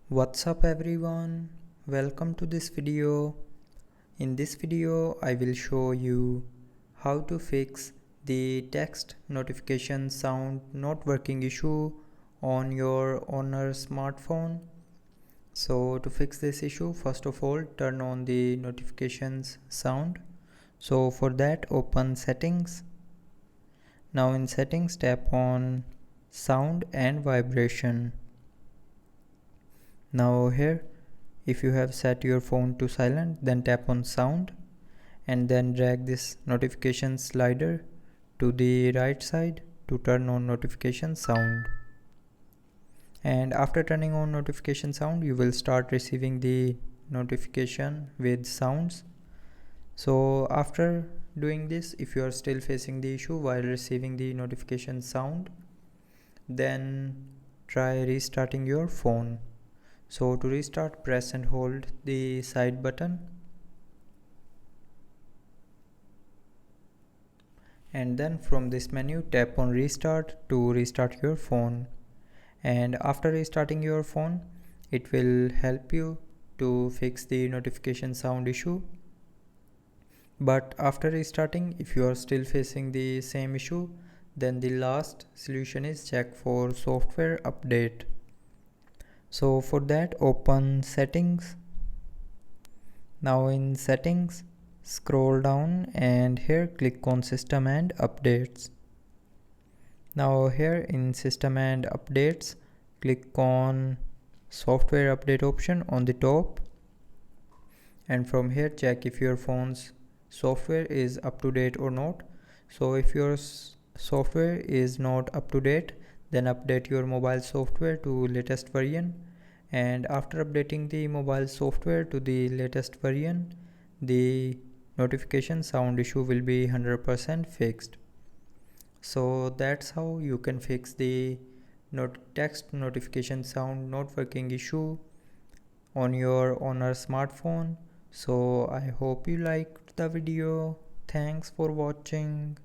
What's up everyone? Welcome to this video. In this video, I will show you how to fix the text notification sound not working issue on your Honor smartphone. So to fix this issue, first of all, turn on the notifications sound. So for that, open settings. Now in settings, tap on sound and vibration. Now here, if you have set your phone to silent, then tap on sound and then drag this notification slider to the right side to turn on notification sound. And after turning on notification sound, you will start receiving the notification with sounds. So after doing this, if you are still facing the issue while receiving the notification sound, then try restarting your phone. So to restart, press and hold the side button and then from this menu tap on restart to restart your phone. And after restarting your phone, it will help you to fix the notification sound issue. But after restarting, if you are still facing the same issue, then the last solution is check for software update. So for that, open settings. Now in settings, scroll down and here click on system and updates. Now here in system and updates, click on software update option on the top, and from here check if your phone's software is up to date or not. So if your software is not up to date, then update your mobile software to latest version, and after updating the mobile software to the latest version, the notification sound issue will be 100% fixed. So that's how you can fix the text notification sound not working issue on your Honor smartphone. So I hope you liked the video. Thanks for watching.